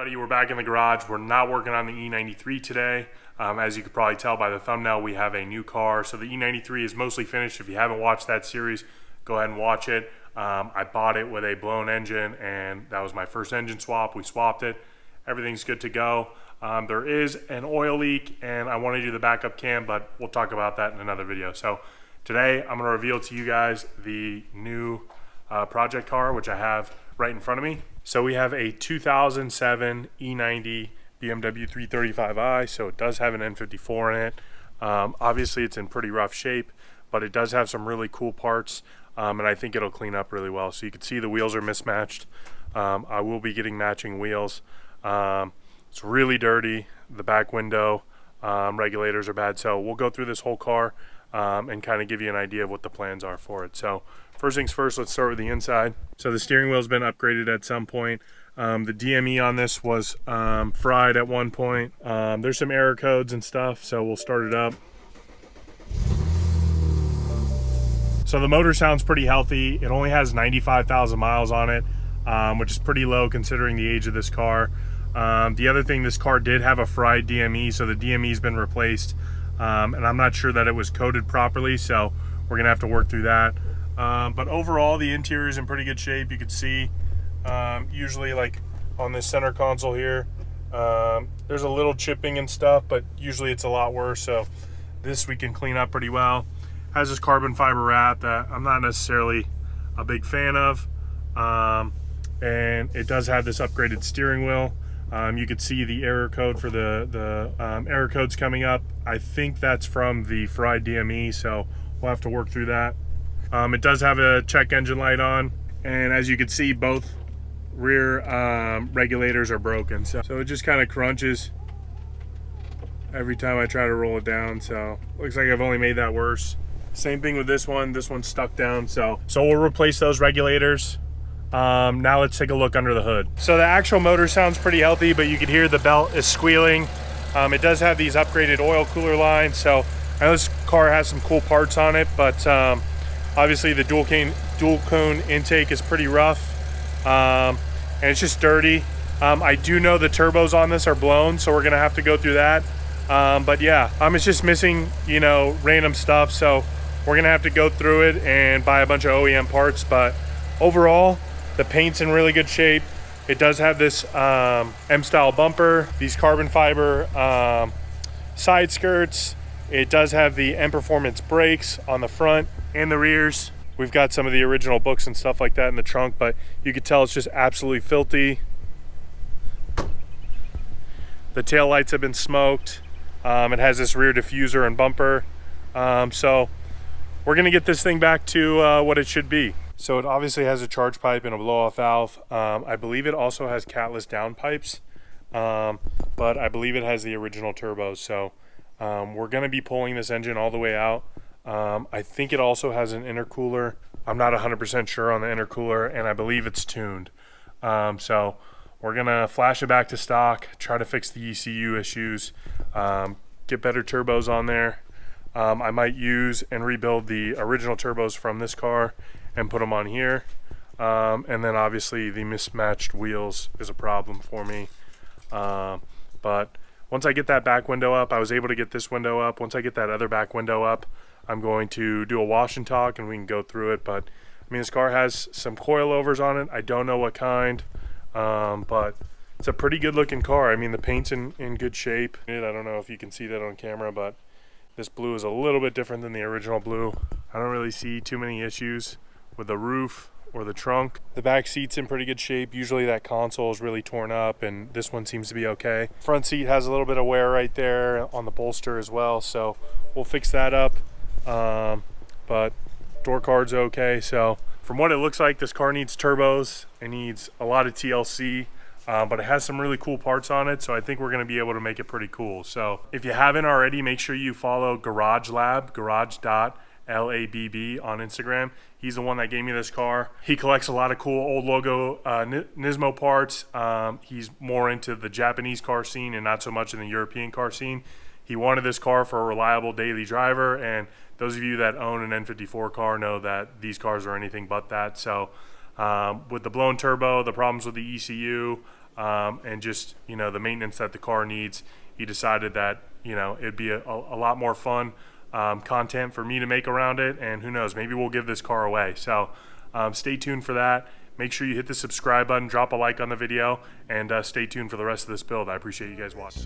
everybody, we're back in the garage. We're not working on the E93 today. As you could probably tell by the thumbnail, we have a new car. So the E93 is mostly finished. If you haven't watched that series, go ahead and watch it. I bought it with a blown engine, and that was my first engine swap. We swapped it. Everything's good to go. There is an oil leak, and I want to do the backup cam, but we'll talk about that in another video. So today, I'm going to reveal to you guys the new project car, which I have right in front of me. So we have a 2007 E90 BMW 335i, so it does have an N54 in it. Obviously it's in pretty rough shape, but it does have some really cool parts, and I think it'll clean up really well. So you can see the wheels are mismatched. I will be getting matching wheels. It's really dirty. The back window regulators are bad, so we'll go through this whole car and kind of give you an idea of what the plans are for it. So first things first, let's start with the inside. So the steering wheel's been upgraded at some point. The DME on this was fried at one point. There's some error codes and stuff, so we'll start it up. So the motor sounds pretty healthy. It only has 95,000 miles on it, which is pretty low considering the age of this car. The other thing, this car did have a fried DME, so the DME's been replaced. And I'm not sure that it was coded properly, so we're gonna have to work through that. But overall, the interior is in pretty good shape. You can see, usually like on this center console here, there's a little chipping and stuff, but usually it's a lot worse. So this we can clean up pretty well. Has this carbon fiber wrap that I'm not necessarily a big fan of. And it does have this upgraded steering wheel. You can see the error code for the error codes coming up. I think that's from the fried DME, so we'll have to work through that. It does have a check engine light on, and as you can see, both rear regulators are broken. So it just kind of crunches every time I try to roll it down. So looks like I've only made that worse. Same thing with this one. This one's stuck down. So we'll replace those regulators. Now let's take a look under the hood. So the actual motor sounds pretty healthy, but you can hear the belt is squealing. It does have these upgraded oil cooler lines, so I know this car has some cool parts on it, but obviously the dual cone intake is pretty rough, and it's just dirty. I do know the turbos on this are blown, so we're gonna have to go through that. But yeah, it's just missing, you know, random stuff, so we're gonna have to go through it and buy a bunch of OEM parts. But overall, the paint's in really good shape. It does have this M-style bumper, these carbon fiber side skirts. It does have the M Performance brakes on the front and the rears. We've got some of the original books and stuff like that in the trunk, but you can tell it's just absolutely filthy. The tail lights have been smoked. It has this rear diffuser and bumper. So we're gonna get this thing back to what it should be. So it obviously has a charge pipe and a blow-off valve. I believe it also has catless downpipes, but I believe it has the original turbos. So we're going to be pulling this engine all the way out. I think it also has an intercooler. I'm not 100% sure on the intercooler, and I believe it's tuned. So we're going to flash it back to stock, try to fix the ECU issues, get better turbos on there. I might use and rebuild the original turbos from this car and put them on here, and then obviously the mismatched wheels is a problem for me, but once I get that back window up, I was able to get this window up. Once I get that other back window up, I'm going to do a wash and talk and we can go through it. But I mean, this car has some coilovers on it. I don't know what kind, but it's a pretty good looking car. I mean, the paint's in good shape. I don't know if you can see that on camera, but this blue is a little bit different than the original blue. I don't really see too many issues with the roof or the trunk. The back seat's in pretty good shape. Usually that console is really torn up, and this one seems to be okay. Front seat has a little bit of wear right there on the bolster as well, so we'll fix that up. But door card's okay. So from what it looks like, this car needs turbos. It needs a lot of TLC, but it has some really cool parts on it, so I think we're going to be able to make it pretty cool. So if you haven't already, make sure you follow Garage Lab, garage.labb on Instagram. He's the one that gave me this car. He collects a lot of cool old logo Nismo parts. He's more into the Japanese car scene and not so much in the European car scene. He wanted this car for a reliable daily driver, and those of you that own an N54 car know that these cars are anything but that. So with the blown turbo, the problems with the ECU, and just, you know, the maintenance that the car needs, he decided that, you know, it'd be a lot more fun content for me to make around it, and who knows, maybe we'll give this car away. So stay tuned for that. Make sure you hit the subscribe button, drop a like on the video, and stay tuned for the rest of this build. I appreciate you guys watching.